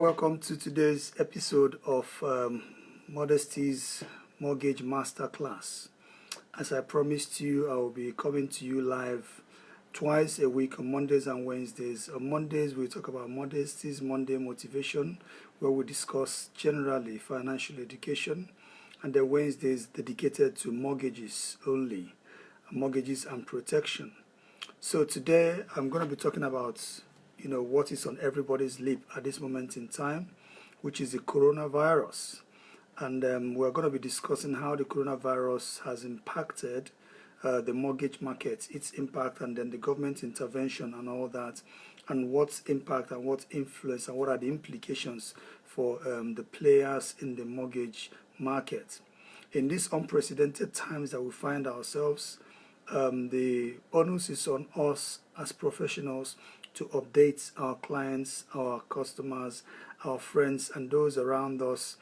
Welcome to today's episode of Modesty's Mortgage Masterclass. As I promised you, I will be coming to you live twice a week on Mondays and Wednesdays. On Mondays, we talk about Modesty's Monday Motivation, where we discuss generally financial education, and then Wednesdays dedicated to mortgages only, mortgages and protection. So today, I'm going to be talking about what is on everybody's lip at this moment in time, which is the coronavirus. And we're going to be discussing how the coronavirus has impacted the mortgage market, its impact, and then the government intervention and all that, and what's impact and what influence and what are the implications for the players in the mortgage market. In these unprecedented times that we find ourselves, the onus is on us as professionals to update our clients, our customers, our friends, and those around us,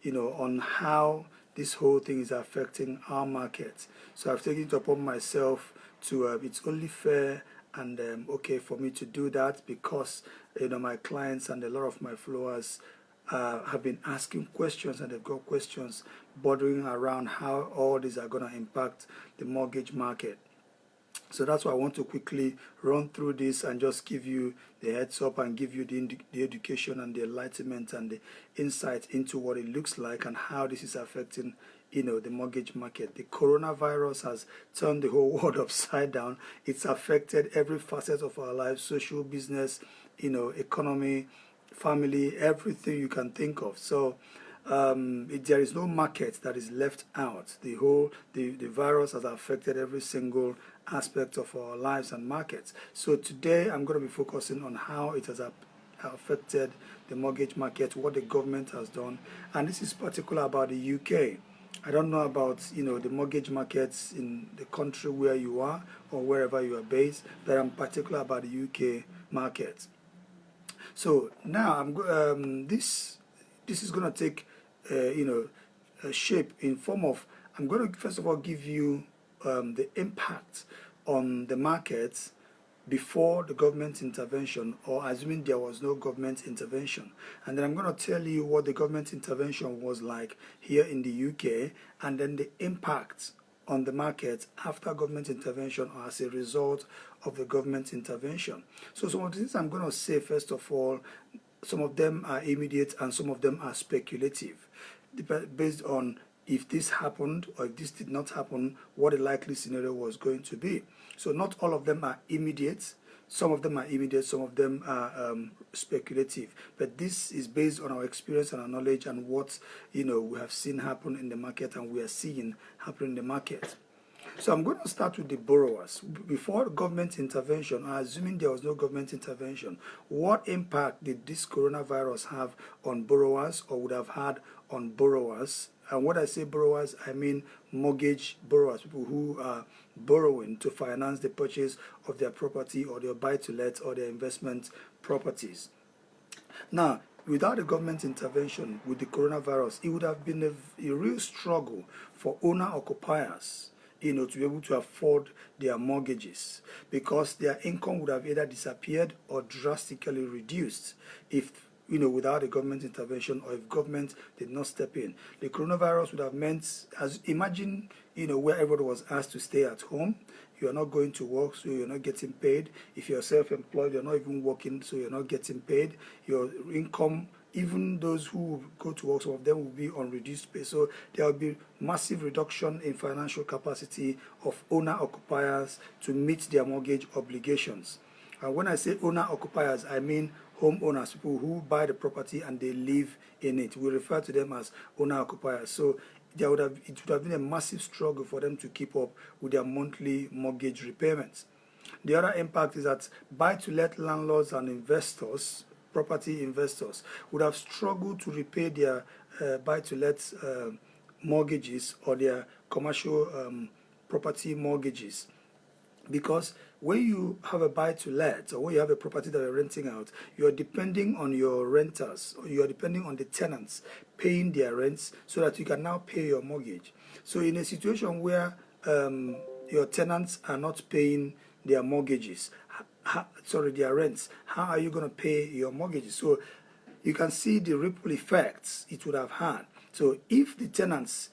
on how this whole thing is affecting our market. So I've taken it upon myself to, it's only fair and okay for me to do that because, my clients and a lot of my followers have been asking questions, and they've got questions bordering around how all these are going to impact the mortgage market. So that's why I want to quickly run through this and just give you the heads up and give you the education and the enlightenment and the insight into what it looks like and how this is affecting, the mortgage market. The coronavirus has turned the whole world upside down. It's affected every facet of our lives, social, business, economy, family, everything you can think of. So there is no market that is left out. The virus has affected every single aspect of our lives and markets. So today I'm going to be focusing on how it has affected the mortgage market, what the government has done, and this is particular about the UK. I don't know about the mortgage markets in the country where you are or wherever you are based, but I'm particular about the UK market. So now this is going to take a shape in form of, I'm going to first of all give you the impact on the markets before the government intervention, or assuming there was no government intervention. And then I'm going to tell you what the government intervention was like here in the UK, and then the impact on the market after government intervention or as a result of the government intervention. So some of the things I'm going to say, first of all, some of them are immediate and some of them are speculative, based on if this happened or if this did not happen, what the likely scenario was going to be. So not all of them are immediate. Some of them are immediate, some of them are speculative. But this is based on our experience and our knowledge and what we have seen happen in the market and we are seeing happen in the market. So I'm going to start with the borrowers. Before government intervention, assuming there was no government intervention, what impact did this coronavirus have on borrowers or would have had on borrowers? And when I say borrowers, I mean mortgage borrowers, people who are borrowing to finance the purchase of their property or their buy-to-let or their investment properties. Now, without the government intervention with the coronavirus, it would have been a real struggle for owner-occupiers to be able to afford their mortgages, because their income would have either disappeared or drastically reduced if without the government intervention or if government did not step in. The coronavirus would have meant, imagine where everybody was asked to stay at home. You are not going to work, so you're not getting paid. If you're self-employed, you're not even working, so you're not getting paid. Your income, even those who go to work, some of them will be on reduced pay. So there will be massive reduction in financial capacity of owner-occupiers to meet their mortgage obligations. And when I say owner-occupiers, I mean homeowners, people who buy the property and they live in it. We refer to them as owner-occupiers. So it would have been a massive struggle for them to keep up with their monthly mortgage repayments. The other impact is that buy-to-let landlords and investors, property investors, would have struggled to repay their buy-to-let mortgages or their commercial property mortgages. Because when you have a buy-to-let or when you have a property that you're renting out, you're depending on your renters, or you're depending on the tenants paying their rents so that you can now pay your mortgage. So in a situation where your tenants are not paying their mortgages, their rents, how are you going to pay your mortgages? So you can see the ripple effects it would have had. So if the tenants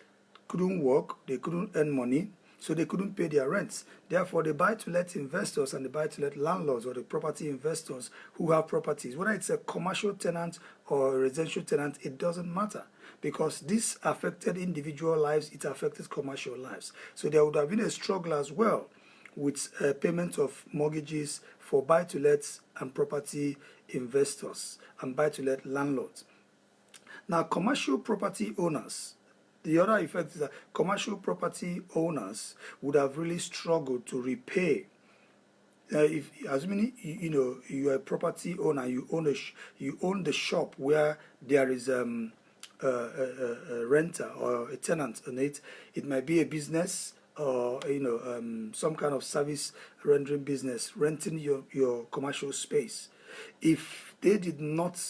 couldn't work, they couldn't earn money, so they couldn't pay their rents. Therefore, the buy-to-let investors and the buy-to-let landlords, or the property investors who have properties, whether it's a commercial tenant or a residential tenant, it doesn't matter, because this affected individual lives, it affected commercial lives. So there would have been a struggle as well with payment of mortgages for buy-to-lets and property investors and buy-to-let landlords. Now, commercial property owners, the other effect is that commercial property owners would have really struggled to repay. If, assuming you are a property owner, you own the shop where there is a renter or a tenant in it. It might be a business, or some kind of service rendering business, renting your commercial space. If they did not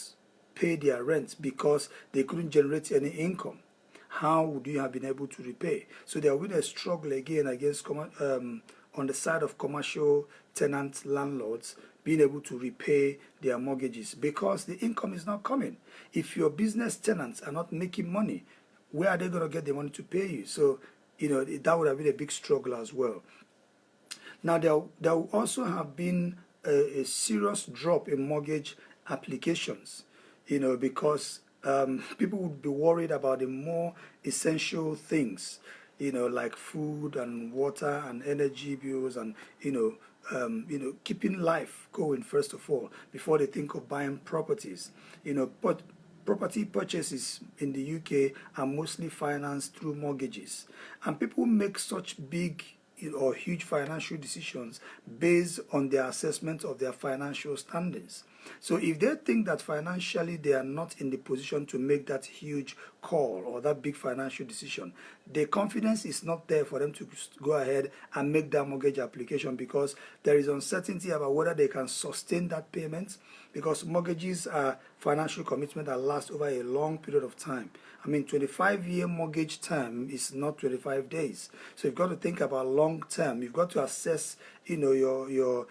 pay their rent because they couldn't generate any income, how would you have been able to repay? So there will be a struggle again against on the side of commercial tenant landlords being able to repay their mortgages, because the income is not coming. If your business tenants are not making money, where are they going to get the money to pay you? So that would have been a big struggle as well. Now, there will also have been a serious drop in mortgage applications, because people would be worried about the more essential things, like food and water and energy bills, and keeping life going first of all before they think of buying properties. But property purchases in the UK are mostly financed through mortgages, and people make such big or huge financial decisions based on their assessment of their financial standings. So if they think that financially they are not in the position to make that huge call or that big financial decision, the confidence is not there for them to go ahead and make that mortgage application, because there is uncertainty about whether they can sustain that payment, because mortgages are financial commitment that last over a long period of time. I mean, 25-year mortgage term is not 25 days. So you've got to think about long term. You've got to assess, your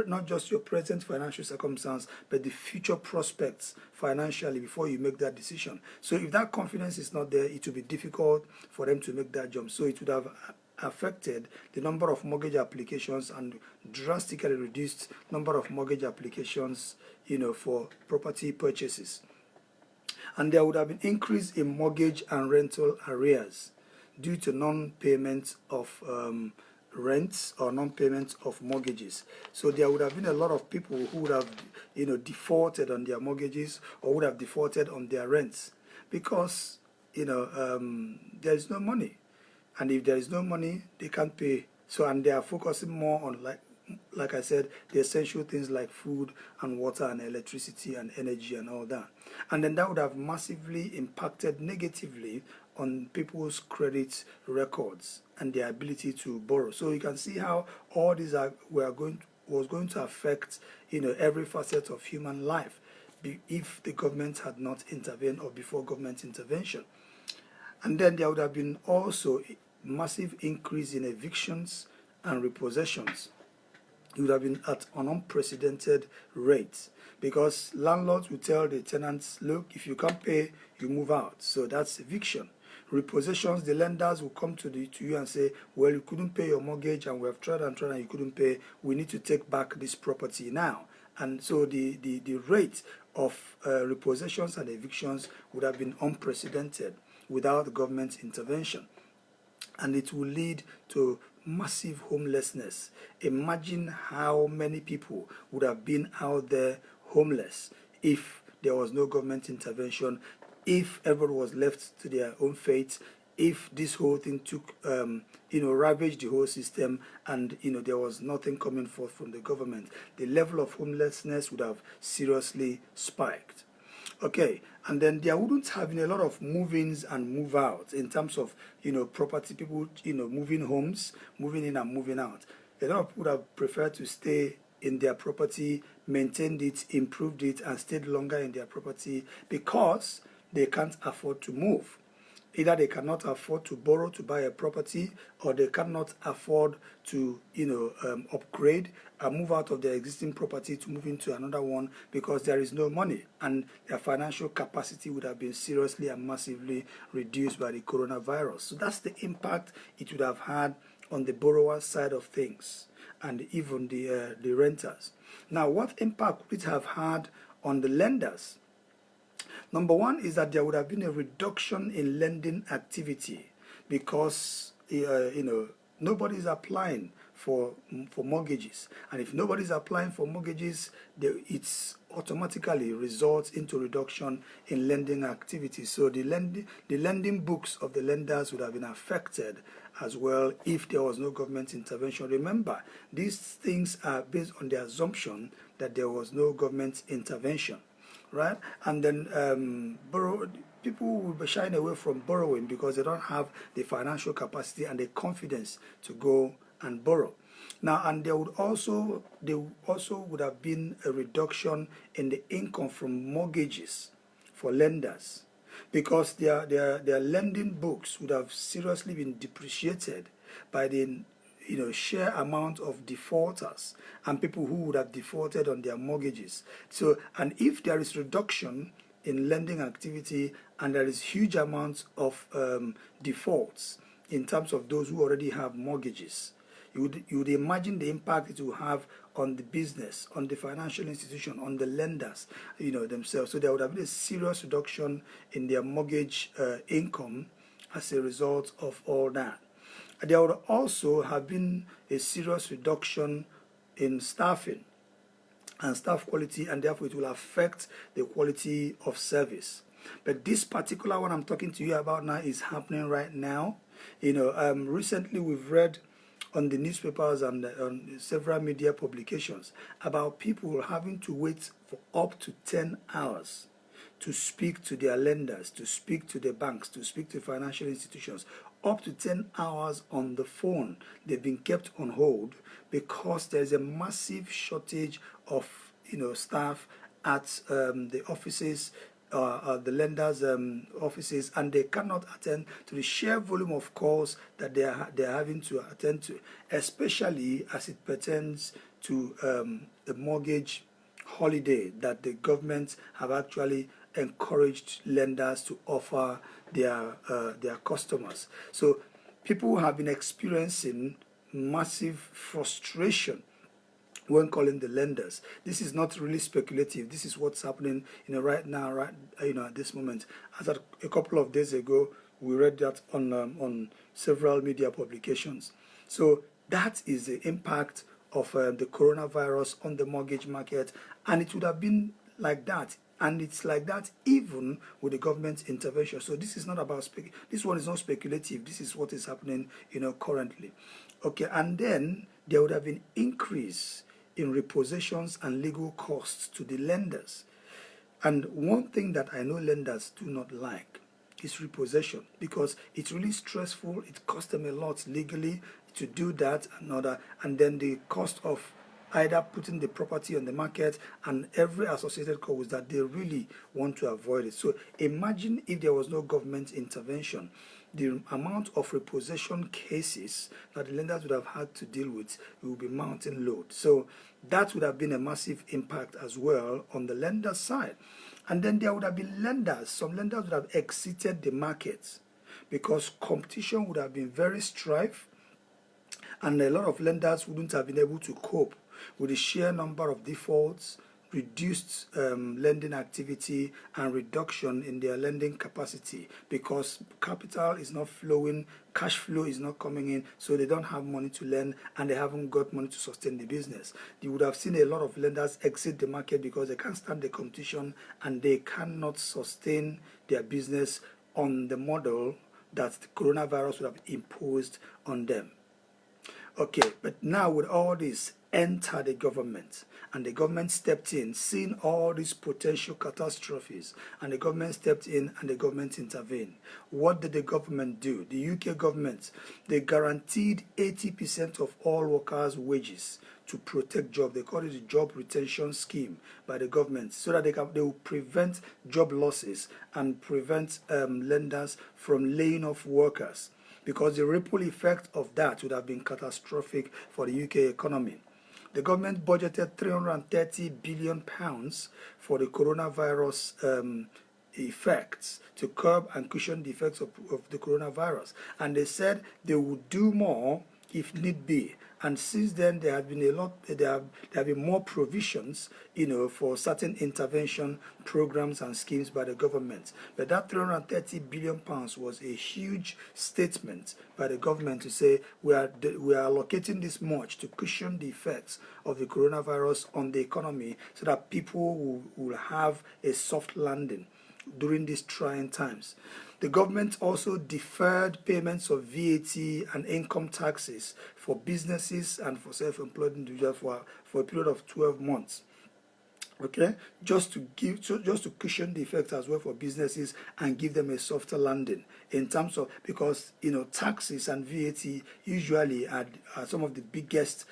not just your present financial circumstance, but the future prospects financially before you make that decision. So if that confidence is not there, it will be difficult for them to make that jump. So it would have affected the number of mortgage applications and drastically reduced number of mortgage applications, for property purchases. And there would have been increase in mortgage and rental arrears due to non-payment of rents or non-payment of mortgages. So there would have been a lot of people who would have, defaulted on their mortgages or would have defaulted on their rents, because, there is no money. And if there is no money, they can't pay. So, and they are focusing more on, like I said, the essential things like food and water and electricity and energy and all that. And then that would have massively impacted negatively on people's credit records and their ability to borrow. So you can see how all these was going to affect, every facet of human life if the government had not intervened or before government intervention. And then there would have been also a massive increase in evictions and repossessions. It would have been at an unprecedented rate, because landlords would tell the tenants, look, if you can't pay, you move out. So that's eviction. Repossessions, the lenders will come to you and say, well, you couldn't pay your mortgage and we have tried and you couldn't pay. We need to take back this property now. And so the rate of repossessions and evictions would have been unprecedented without government intervention. And it will lead to massive homelessness. Imagine how many people would have been out there homeless if there was no government intervention, if everyone was left to their own fate, if this whole thing took, ravaged the whole system, and, there was nothing coming forth from the government. The level of homelessness would have seriously spiked. Okay, and then there wouldn't have been a lot of move-ins and move-outs in terms of, property, people, moving homes, moving in and moving out. A lot of people would have preferred to stay in their property, maintained it, improved it, and stayed longer in their property because they can't afford to move. Either they cannot afford to borrow to buy a property, or they cannot afford to, upgrade and move out of their existing property to move into another one because there is no money, and their financial capacity would have been seriously and massively reduced by the coronavirus. So that's the impact it would have had on the borrower side of things, and even the renters. Now, what impact would it have had on the lenders? Number one is that there would have been a reduction in lending activity because nobody's applying for mortgages, and if nobody's applying for mortgages, it's automatically results into reduction in lending activity. So the lending books of the lenders would have been affected as well if there was no government intervention. Remember, these things are based on the assumption that there was no government intervention. Right? And then people will be shying away from borrowing because they don't have the financial capacity and the confidence to go and borrow. Now, and there also would have been a reduction in the income from mortgages for lenders, because their lending books would have seriously been depreciated by the sheer amount of defaulters and people who would have defaulted on their mortgages. So, and if there is reduction in lending activity and there is huge amounts of defaults in terms of those who already have mortgages, you would imagine the impact it will have on the business, on the financial institution, on the lenders, themselves. So there would have been a serious reduction in their mortgage income as a result of all that. There would also have been a serious reduction in staffing and staff quality, and therefore it will affect the quality of service. But this particular one I'm talking to you about now is happening right now. Recently we've read on the newspapers and on several media publications about people having to wait for up to 10 hours to speak to their lenders, to speak to the banks, to speak to financial institutions. Up to 10 hours on the phone. They've been kept on hold because there's a massive shortage of staff at the offices, the lenders' offices, and they cannot attend to the sheer volume of calls that they are having to attend to, especially as it pertains to the mortgage holiday that the government have actually encouraged lenders to offer their customers. So people have been experiencing massive frustration when calling the lenders. This is not really speculative. This is what's happening right now, at this moment. As a couple of days ago, we read that on several media publications. So that is the impact of the coronavirus on the mortgage market, and it would have been like that. And it's like that even with the government intervention. So this is not about this one is not speculative. This is what is happening, currently. Okay, and then there would have been increase in repossessions and legal costs to the lenders. And one thing that I know lenders do not like is repossession, because it's really stressful. It costs them a lot legally to do that and then the cost of either putting the property on the market and every associated cost that they really want to avoid it. So imagine if there was no government intervention, the amount of repossession cases that the lenders would have had to deal with will be mountain load. So that would have been a massive impact as well on the lender side. And then there would have been lenders. Some lenders would have exited the market because competition would have been very strife, and a lot of lenders wouldn't have been able to cope with the sheer number of defaults, reduced lending activity, and reduction in their lending capacity, because capital is not flowing, cash flow is not coming in, so they don't have money to lend and they haven't got money to sustain the business. You would have seen a lot of lenders exit the market because they can't stand the competition and they cannot sustain their business on the model that the coronavirus would have imposed on them. Okay, but now with all this, enter the government. And the government stepped in, seeing all these potential catastrophes. And the government stepped in and the government intervened. What did the government do? The UK government, they guaranteed 80% of all workers' wages to protect jobs. They call it the job retention scheme by the government, so that they will prevent job losses and prevent lenders from laying off workers, because the ripple effect of that would have been catastrophic for the UK economy. The government budgeted £330 billion for the coronavirus effects, to curb and cushion the effects of the coronavirus. And they said they would do more if need be. And since then, there have been there have been more provisions, for certain intervention programs and schemes by the government. But that £330 billion was a huge statement by the government to say we are allocating this much to cushion the effects of the coronavirus on the economy, so that people will have a soft landing during these trying times. The government also deferred payments of VAT and income taxes for businesses and for self-employed individuals for a period of 12 months. Okay, just to cushion the effect as well for businesses and give them a softer landing, in terms of, because taxes and VAT usually are some of the biggest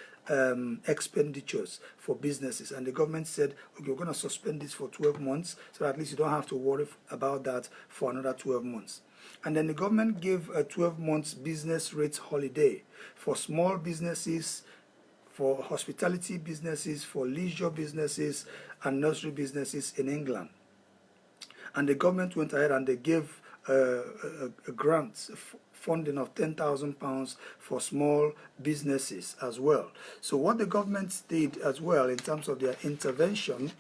expenditures for businesses. And the government said, okay, we're going to suspend this for 12 months, so at least you don't have to worry about that for another 12 months. And then the government gave a 12 months business rates holiday for small businesses, for hospitality businesses, for leisure businesses and nursery businesses in England. And the government went ahead and they gave a grant funding of £10,000 for small businesses as well. So what the government did as well in terms of their intervention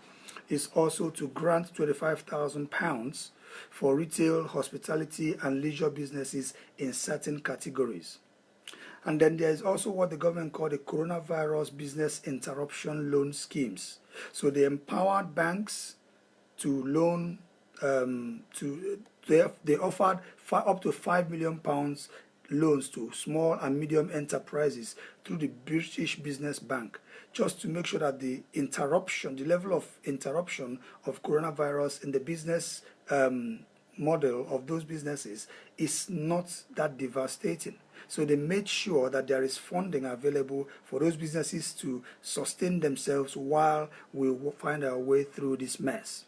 is also to grant £25,000 for retail, hospitality and leisure businesses in certain categories. And then there is also what the government called the coronavirus business interruption loan schemes. So they empowered banks to loan, they offered up to £5 million loans to small and medium enterprises through the British Business Bank, just to make sure that the level of interruption of coronavirus in the business model of those businesses is not that devastating. So they made sure that there is funding available for those businesses to sustain themselves while we find our way through this mess.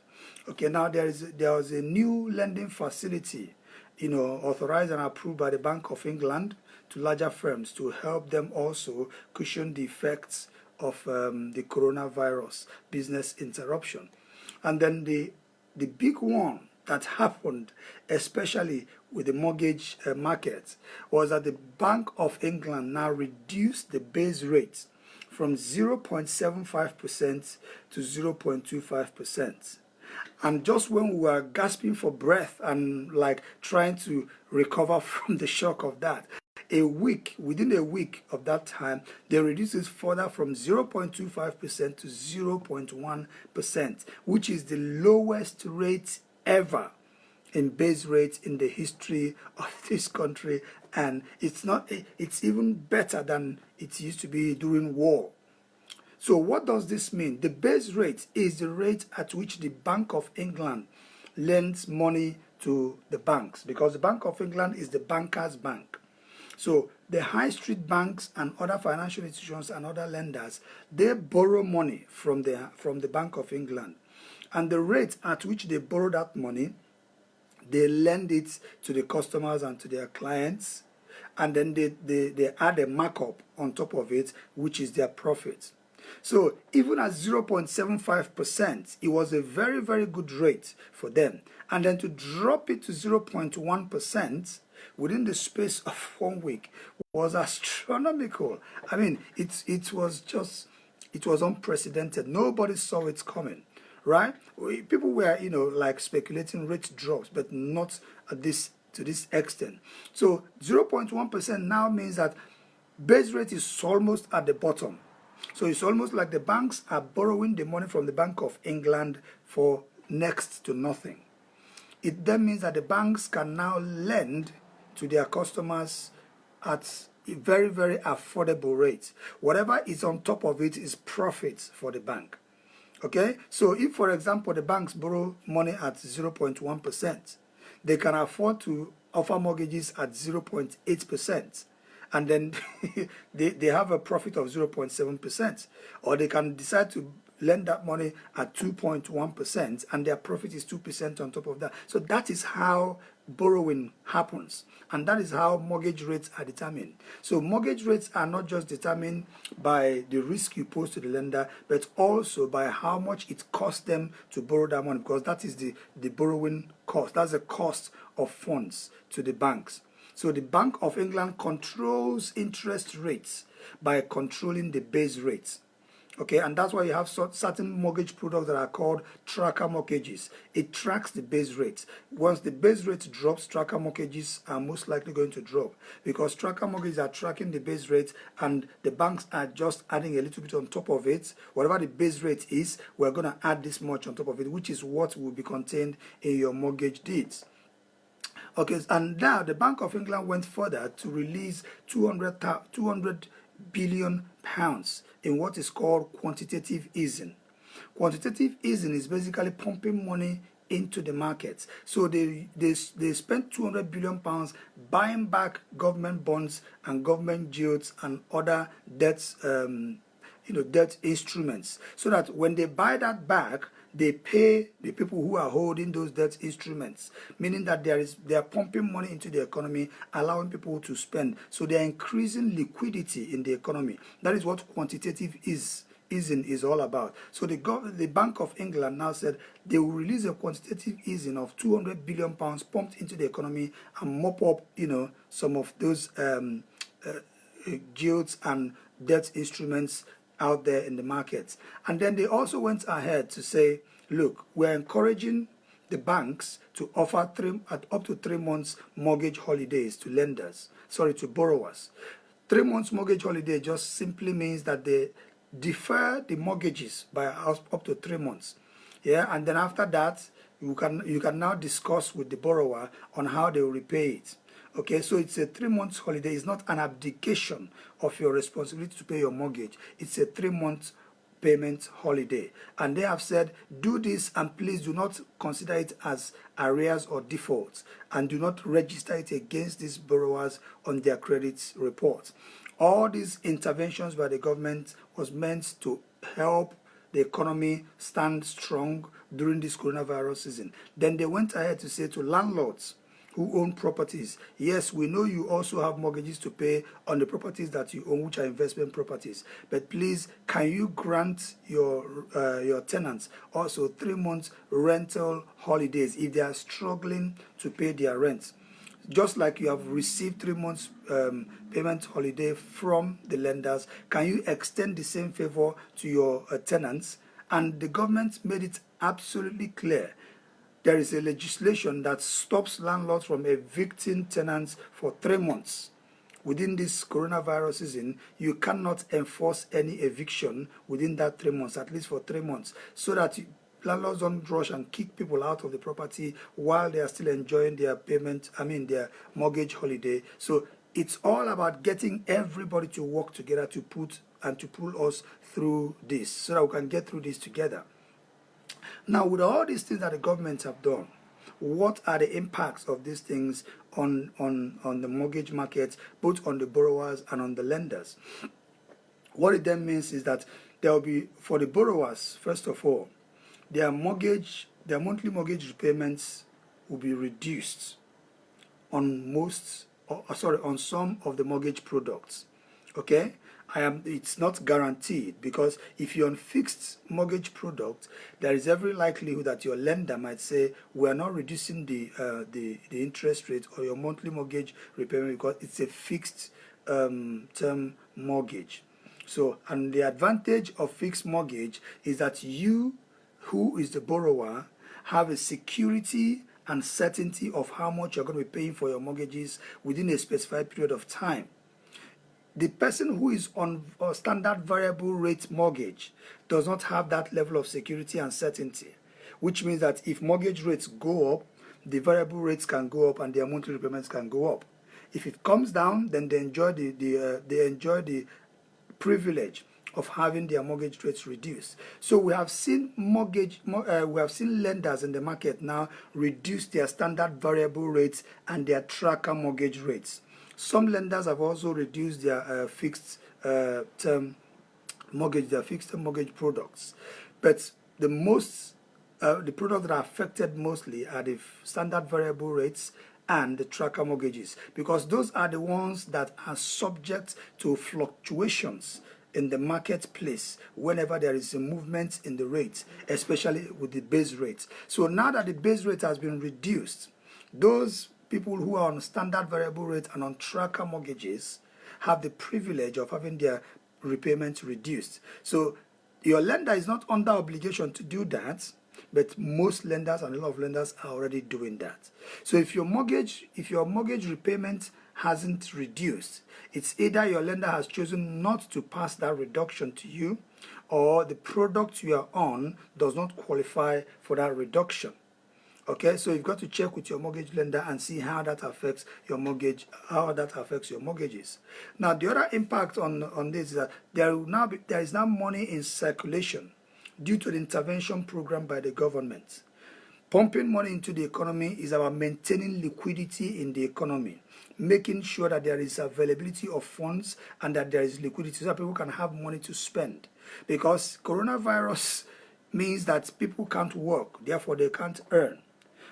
Okay, now there was a new lending facility, authorized and approved by the Bank of England to larger firms to help them also cushion the effects of the coronavirus business interruption. And then the big one that happened, especially with the mortgage market, was that the Bank of England now reduced the base rate from 0.75% to 0.25%. And just when we were gasping for breath and trying to recover from the shock of that, within a week of that time, they reduced it further from 0.25% to 0.1%, which is the lowest rate ever in base rates in the history of this country. And it's even better than it used to be during war. So what does this mean? The base rate is the rate at which the Bank of England lends money to the banks, because the Bank of England is the banker's bank. So the high street banks and other financial institutions and other lenders, they borrow money from the Bank of England. And the rate at which they borrow that money, they lend it to the customers and to their clients. And then they add a markup on top of it, which is their profit. So even at 0.75%, it was a very, very good rate for them. And then to drop it to 0.1% within the space of 1 week was astronomical. I mean, it was unprecedented. Nobody saw it coming, right? People were, speculating rate drops, but not to this extent. So 0.1% now means that base rate is almost at the bottom. So it's almost like the banks are borrowing the money from the Bank of England for next to nothing. It then means that the banks can now lend to their customers at a very, very affordable rate. Whatever is on top of it is profits for the bank. Okay, so if, for example, the banks borrow money at 0.1%, they can afford to offer mortgages at 0.8%, and then they have a profit of 0.7%, or they can decide to lend that money at 2.1%, and their profit is 2% on top of that. So that is how borrowing happens, and that is how mortgage rates are determined. So mortgage rates are not just determined by the risk you pose to the lender, but also by how much it costs them to borrow that money, because that is the borrowing cost. That's the cost of funds to the banks. So the Bank of England controls interest rates by controlling the base rates. Okay, and that's why you have certain mortgage products that are called tracker mortgages. It tracks the base rate. Once the base rate drops, tracker mortgages are most likely going to drop, because tracker mortgages are tracking the base rate, and the banks are just adding a little bit on top of it. Whatever the base rate is, we're going to add this much on top of it, which is what will be contained in your mortgage deeds. Okay, and now the Bank of England went further to release 200 billion pounds in what is called quantitative easing. Quantitative easing is basically pumping money into the markets. So they spent 200 billion pounds buying back government bonds and government yields and other debts, debt instruments, so that when they buy that back, they pay the people who are holding those debt instruments, meaning that they are pumping money into the economy, allowing people to spend. So they are increasing liquidity in the economy. That is what quantitative easing is all about. So the Bank of England now said they will release a quantitative easing of 200 billion pounds pumped into the economy and mop up, some of those yields and debt instruments out there in the markets. And then they also went ahead to say, look, we're encouraging the banks to offer up to 3 months mortgage holidays to borrowers. 3 months mortgage holiday just simply means that they defer the mortgages by up to 3 months. Yeah, and then after that, you can now discuss with the borrower on how they will repay it. Okay, so it's a 3 months holiday. It's not an abdication of your responsibility to pay your mortgage. It's a 3 months payment holiday. And they have said, do this, and please do not consider it as arrears or defaults, and do not register it against these borrowers on their credit reports. All these interventions by the government was meant to help the economy stand strong during this coronavirus season. Then they went ahead to say to landlords who own properties, yes, we know you also have mortgages to pay on the properties that you own, which are investment properties, but please, can you grant your tenants also 3 months rental holidays if they are struggling to pay their rent? Just like you have received 3 months payment holiday from the lenders, can you extend the same favor to your tenants? And the government made it absolutely clear. There is a legislation that stops landlords from evicting tenants for 3 months. Within this coronavirus season, you cannot enforce any eviction within that 3 months, at least for 3 months, so that landlords don't rush and kick people out of the property while they are still enjoying their their mortgage holiday. So it's all about getting everybody to work together to pull us through this, so that we can get through this together. Now, with all these things that the government have done, what are the impacts of these things on the mortgage market, both on the borrowers and on the lenders? What it then means is that there will be, for the borrowers, first of all, their monthly mortgage repayments will be reduced on some of the mortgage products. Okay? It's not guaranteed, because if you're on fixed mortgage product, there is every likelihood that your lender might say, we are not reducing the interest rate or your monthly mortgage repayment because it's a fixed term mortgage. So, and the advantage of fixed mortgage is that you, who is the borrower, have a security and certainty of how much you're going to be paying for your mortgages within a specified period of time. The person who is on a standard variable rate mortgage does not have that level of security and certainty, which means that if mortgage rates go up, the variable rates can go up and their monthly repayments can go up. If it comes down, then they enjoy the privilege of having their mortgage rates reduced. So we have seen we have seen lenders in the market now reduce their standard variable rates and their tracker mortgage rates. Some lenders have also reduced their fixed term mortgage products. But the products that are affected mostly are the standard variable rates and the tracker mortgages, because those are the ones that are subject to fluctuations in the marketplace whenever there is a movement in the rate, especially with the base rate. So now that the base rate has been reduced, those people who are on standard variable rate and on tracker mortgages have the privilege of having their repayments reduced. So your lender is not under obligation to do that, but most lenders and a lot of lenders are already doing that. So if your mortgage repayment hasn't reduced, it's either your lender has chosen not to pass that reduction to you, or the product you are on does not qualify for that reduction. Okay, so you've got to check with your mortgage lender and see how that affects your mortgages. Now, the other impact on this is that there is now money in circulation due to the intervention program by the government. Pumping money into the economy is about maintaining liquidity in the economy, making sure that there is availability of funds and that there is liquidity so that people can have money to spend. Because coronavirus means that people can't work, therefore they can't earn.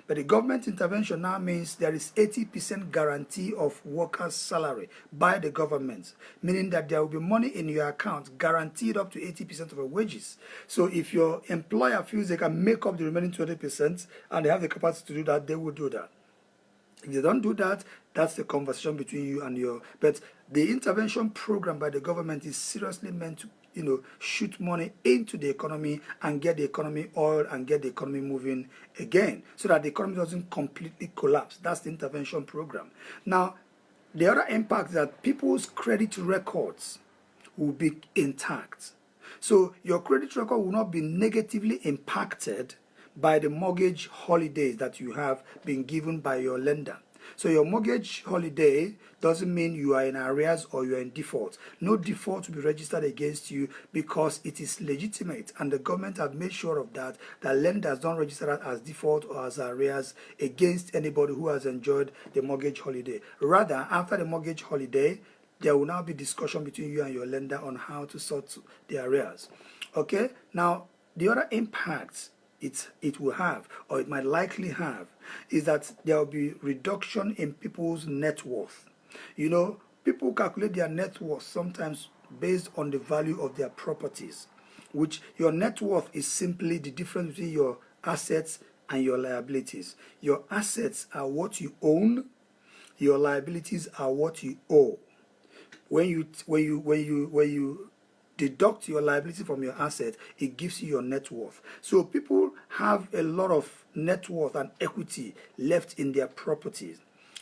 But the government intervention now means there is 80% guarantee of workers' salary by the government, meaning that there will be money in your account guaranteed up to 80% of your wages. So if your employer feels they can make up the remaining 20% and they have the capacity to do that, they will do that. If they don't do that, that's the conversation between you and your... But the intervention program by the government is seriously meant to, shoot money into the economy and get the economy oiled and get the economy moving again, so that the economy doesn't completely collapse. That's the intervention program. Now, the other impact is that people's credit records will be intact. So your credit record will not be negatively impacted by the mortgage holidays that you have been given by your lender. So your mortgage holiday doesn't mean you are in arrears or you are in default. No default will be registered against you because it is legitimate, and the government have made sure of that lenders don't register that as default or as arrears against anybody who has enjoyed the mortgage holiday. Rather, after the mortgage holiday, there will now be discussion between you and your lender on how to sort the arrears. Okay? Now, the other impacts it will have, or it might likely have, is that there will be reduction in people's net worth. People calculate their net worth sometimes based on the value of their properties, which your net worth is simply the difference between your assets and your liabilities. Your assets are what you own, your liabilities are what you owe. When you deduct your liability from your asset, it gives you your net worth. So people have a lot of net worth and equity left in their properties,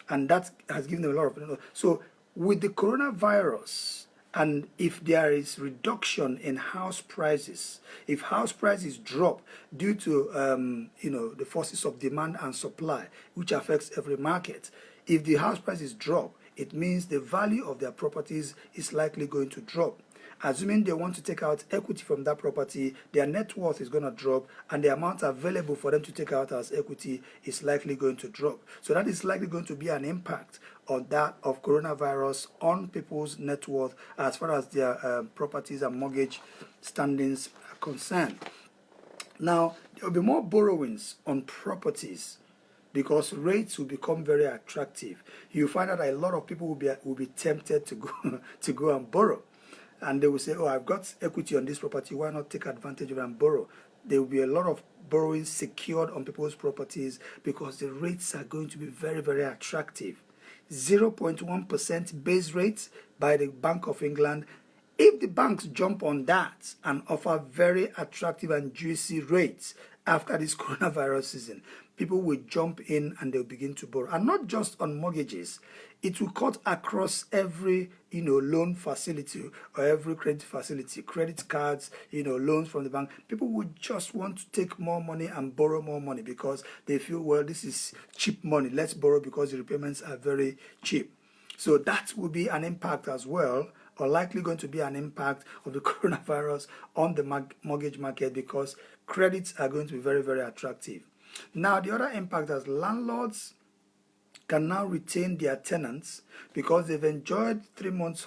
and that has given them a lot of... So with the coronavirus, and if there is reduction in house prices, if house prices drop due to the forces of demand and supply, which affects every market, if the house prices drop, it means the value of their properties is likely going to drop. Assuming they want to take out equity from that property, their net worth is going to drop, and the amount available for them to take out as equity is likely going to drop. So that is likely going to be an impact on that of coronavirus on people's net worth as far as their properties and mortgage standings are concerned. Now, there will be more borrowings on properties because rates will become very attractive. You find that a lot of people will be tempted to go and borrow. And they will say, I've got equity on this property, why not take advantage of it and borrow? There will be a lot of borrowing secured on people's properties because the rates are going to be very, very attractive. 0.1% base rates by the Bank of England. If the banks jump on that and offer very attractive and juicy rates after this coronavirus season, people will jump in and they'll begin to borrow. And not just on mortgages. It will cut across every, loan facility or every credit facility, credit cards, loans from the bank. People would just want to take more money and borrow more money because they feel, well, this is cheap money. Let's borrow because the repayments are very cheap. So that will be an impact as well, or likely going to be an impact of the coronavirus on the mortgage market, because credits are going to be very, very attractive. Now, the other impact is landlords can now retain their tenants because they've enjoyed 3 months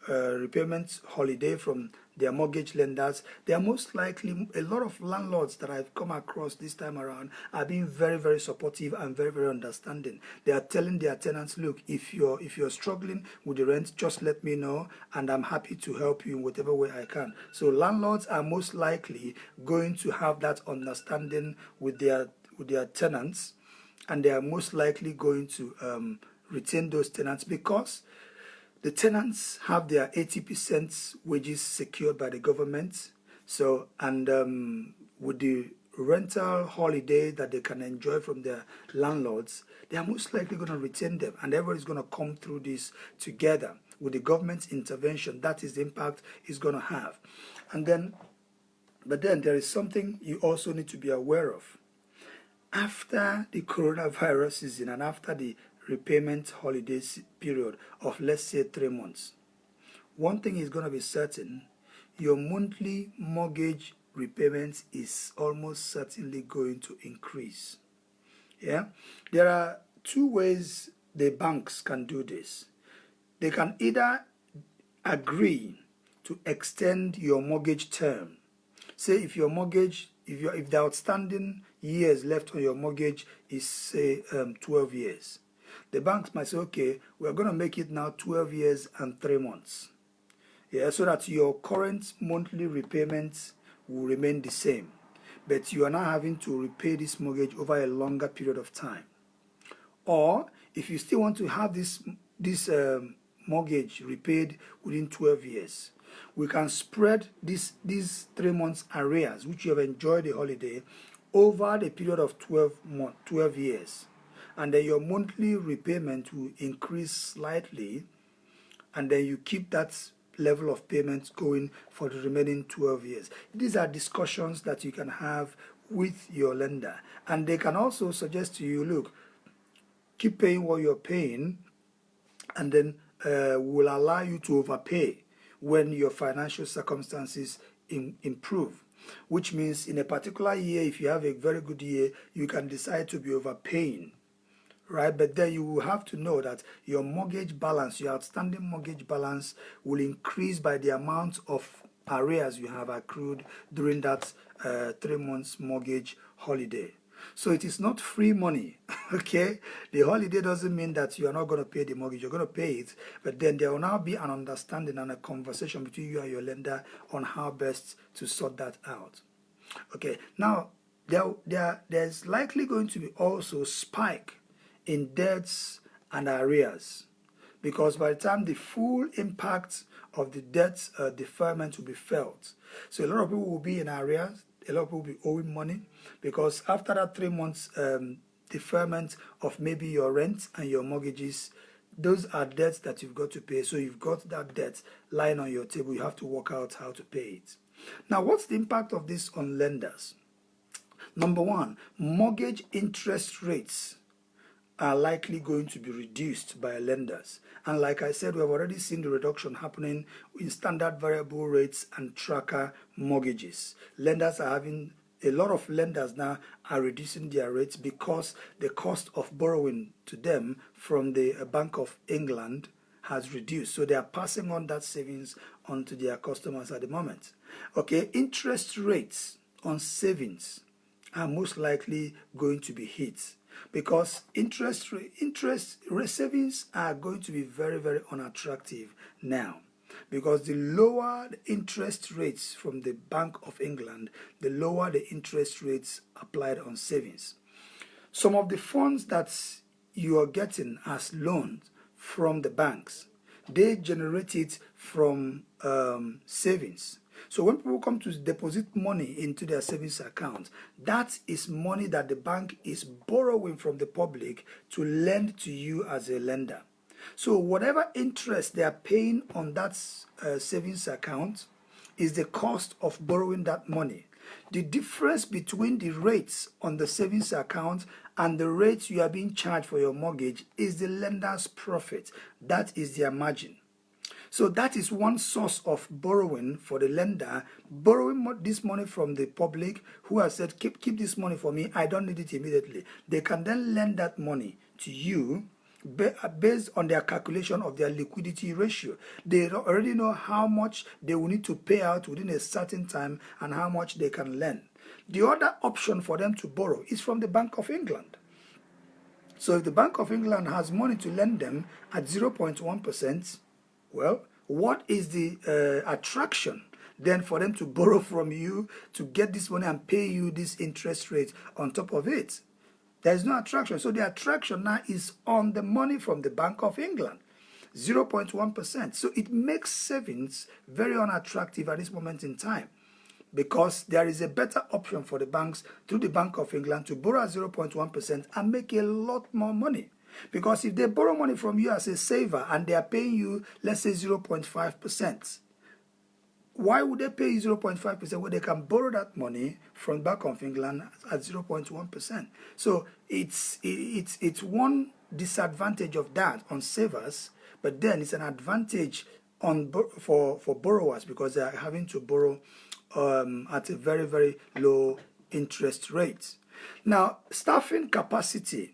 repayment holiday from their mortgage lenders. They are most likely, a lot of landlords that I've come across this time around are being very, very supportive and very, very understanding. They are telling their tenants, look, if you're struggling with the rent, just let me know and I'm happy to help you in whatever way I can. So landlords are most likely going to have that understanding with their tenants, and they are most likely going to retain those tenants because the tenants have their 80% wages secured by the government. So, and with the rental holiday that they can enjoy from their landlords, they are most likely going to retain them, and everybody's going to come through this together with the government's intervention. That is the impact it's going to have. But then there is something you also need to be aware of. After the coronavirus season and after the repayment holidays period of, let's say, 3 months, one thing is going to be certain: your monthly mortgage repayments is almost certainly going to increase. Yeah, there are 2 ways the banks can do this. They can either agree to extend your mortgage term. Say if your mortgage, if the outstanding years left on your mortgage is, say, 12 years, the banks might say, okay, we're going to make it now 12 years and 3 months. Yeah, so that your current monthly repayments will remain the same, but you are now having to repay this mortgage over a longer period of time. Or if you still want to have this mortgage repaid within 12 years, we can spread these 3 months arrears, which you have enjoyed the holiday, over the period of 12 years. And then your monthly repayment will increase slightly, and then you keep that level of payments going for the remaining 12 years. These are discussions that you can have with your lender. And they can also suggest to you, look, keep paying what you're paying, and then will allow you to overpay when your financial circumstances improve. Which means in a particular year, if you have a very good year, you can decide to be overpaying, right? But then you will have to know that your mortgage balance, your outstanding mortgage balance, will increase by the amount of arrears you have accrued during that 3 months mortgage holiday. So it is not free money, okay? The holiday doesn't mean that you are not going to pay the mortgage. You're going to pay it, but then there will now be an understanding and a conversation between you and your lender on how best to sort that out. Okay, now there's likely going to be also spike in debts and arrears, because by the time the full impact of the debt deferment will be felt, so a lot of people will be in arrears. A lot of people will be owing money, because after that 3 months deferment of maybe your rent and your mortgages, those are debts that you've got to pay. So you've got that debt lying on your table. You have to work out how to pay it. Now, what's the impact of this on lenders? Number one, mortgage interest rates are likely going to be reduced by lenders. And like I said, we have already seen the reduction happening in standard variable rates and tracker mortgages. Lenders are having, a lot of lenders now are reducing their rates because the cost of borrowing to them from the Bank of England has reduced. So they are passing on that savings onto their customers at the moment. Okay, interest rates on savings are most likely going to be hit, because interest savings are going to be very, very unattractive now, because the lower the interest rates from the Bank of England, the lower the interest rates applied on savings. Some of the funds that you are getting as loans from the banks, they generate it from savings. So when people come to deposit money into their savings account, that is money that the bank is borrowing from the public to lend to you as a lender. So whatever interest they are paying on that savings account is the cost of borrowing that money. The difference between the rates on the savings account and the rate you are being charged for your mortgage is the lender's profit. That is their margin. So that is one source of borrowing for the lender, borrowing this money from the public who has said, keep this money for me, I don't need it immediately. They can then lend that money to you based on their calculation of their liquidity ratio. They already know how much they will need to pay out within a certain time and how much they can lend. The other option for them to borrow is from the Bank of England. So if the Bank of England has money to lend them at 0.1%, well, what is the attraction then for them to borrow from you to get this money and pay you this interest rate on top of it? There is no attraction. So the attraction now is on the money from the Bank of England, 0.1%. So it makes savings very unattractive at this moment in time, because there is a better option for the banks through the Bank of England to borrow at 0.1% and make a lot more money. Because if they borrow money from you as a saver and they are paying you, let's say 0.5%, why would they pay you 0.5% when they can borrow that money from Bank of England at 0.1%? So it's one disadvantage of that on savers, but then it's an advantage on for borrowers, because they are having to borrow at a very, very low interest rate. Now, staffing capacity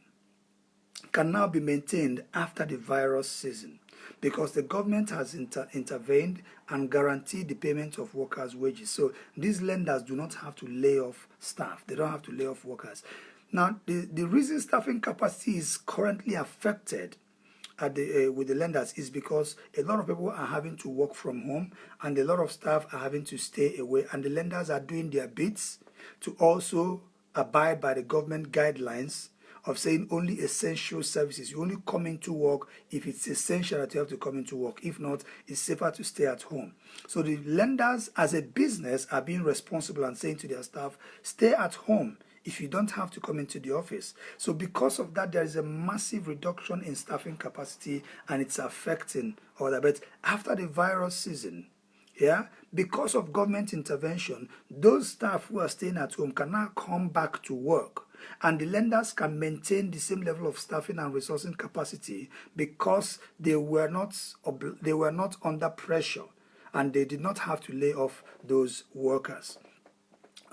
can now be maintained after the virus season, because the government has intervened and guaranteed the payment of workers' wages. So these lenders do not have to lay off staff. They don't have to lay off workers. Now, the reason staffing capacity is currently affected with the lenders is because a lot of people are having to work from home and a lot of staff are having to stay away, and the lenders are doing their bits to also abide by the government guidelines of saying only essential services. You only come into work if it's essential that you have to come into work. If not, it's safer to stay at home. So the lenders as a business are being responsible and saying to their staff, stay at home if you don't have to come into the office. So because of that, there is a massive reduction in staffing capacity, and it's affecting all that. But after the virus season, because of government intervention, those staff who are staying at home can now come back to work, and the lenders can maintain the same level of staffing and resourcing capacity because they were not under pressure and they did not have to lay off those workers.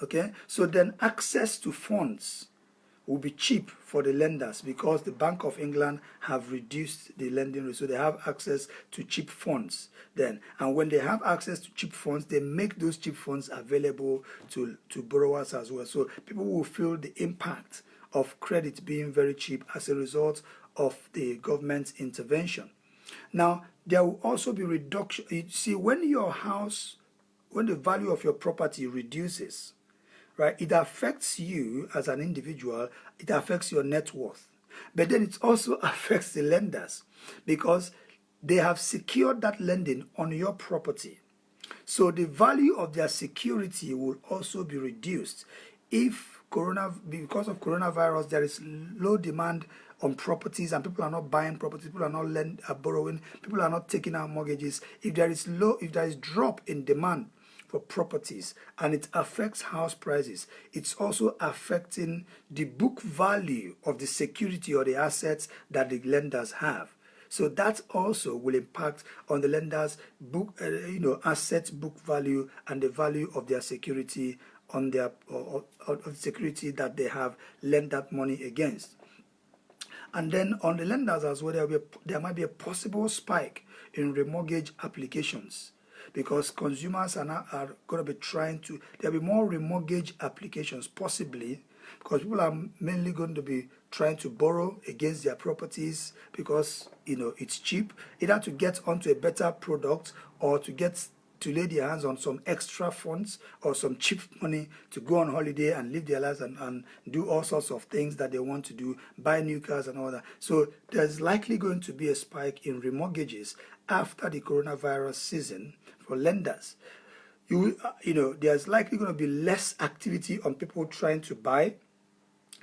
Okay, so then access to funds will be cheap for the lenders because the Bank of England have reduced the lending rate, so they have access to cheap funds then. And when they have access to cheap funds, they make those cheap funds available to borrowers as well. So people will feel the impact of credit being very cheap as a result of the government's intervention. Now, there will also be reduction. You see, when the value of your property reduces, right, it affects you as an individual, it affects your net worth. But then it also affects the lenders because they have secured that lending on your property. So the value of their security will also be reduced. Because of coronavirus, there is low demand on properties and people are not buying properties, people are not borrowing, people are not taking out mortgages. If there is drop in demand for properties and it affects house prices, it's also affecting the book value of the security or the assets that the lenders have. So that also will impact on the lenders' asset book value and the value of their security on their security that they have lent that money against. And then on the lenders as well, there might be a possible spike in remortgage applications, because consumers are going to be there'll be more remortgage applications possibly, because people are mainly going to be trying to borrow against their properties because it's cheap, either to get onto a better product or to lay their hands on some extra funds or some cheap money to go on holiday and live their lives and do all sorts of things that they want to do, buy new cars and all that. So there's likely going to be a spike in remortgages after the coronavirus season for lenders. There's likely going to be less activity on people trying to buy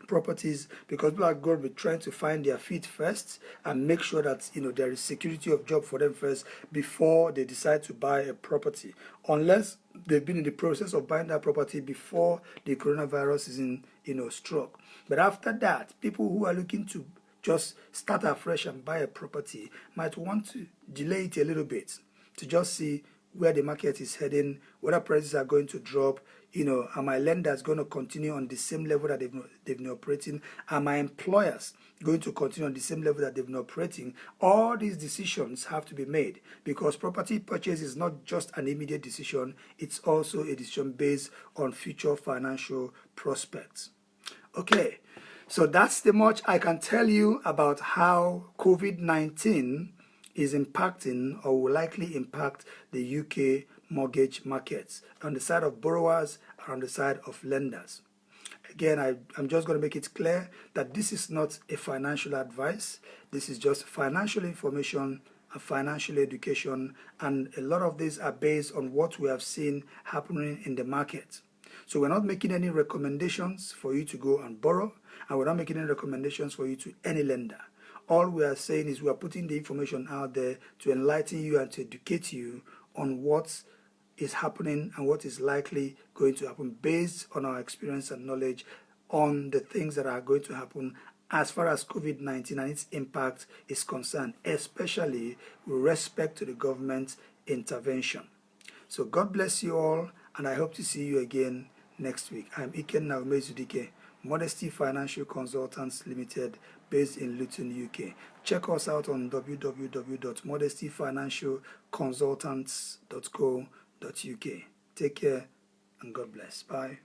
properties because people are going to be trying to find their feet first and make sure that there is security of job for them first before they decide to buy a property, unless they've been in the process of buying that property before the coronavirus is struck. But after that, people who are looking to just start afresh and buy a property might want to delay it a little bit to just see where the market is heading, whether prices are going to drop, are my lenders going to continue on the same level that they've been operating? Are my employers going to continue on the same level that they've been operating? All these decisions have to be made because property purchase is not just an immediate decision, it's also a decision based on future financial prospects. Okay, so that's the much I can tell you about how COVID-19 is impacting or will likely impact the UK mortgage markets on the side of borrowers and on the side of lenders. Again, I'm just going to make it clear that this is not a financial advice. This is just financial information and financial education, and a lot of these are based on what we have seen happening in the market. So we're not making any recommendations for you to go and borrow, and we're not making any recommendations for you to any lender. All we are saying is we are putting the information out there to enlighten you and to educate you on what is happening and what is likely going to happen based on our experience and knowledge on the things that are going to happen as far as COVID-19 and its impact is concerned, especially with respect to the government intervention. So God bless you all, and I hope to see you again next week. I'm Iken Naumezudike, Modesty Financial Consultants Limited, based in Luton, UK. Check us out on www.modestyfinancialconsultants.co.uk. Take care and God bless. Bye.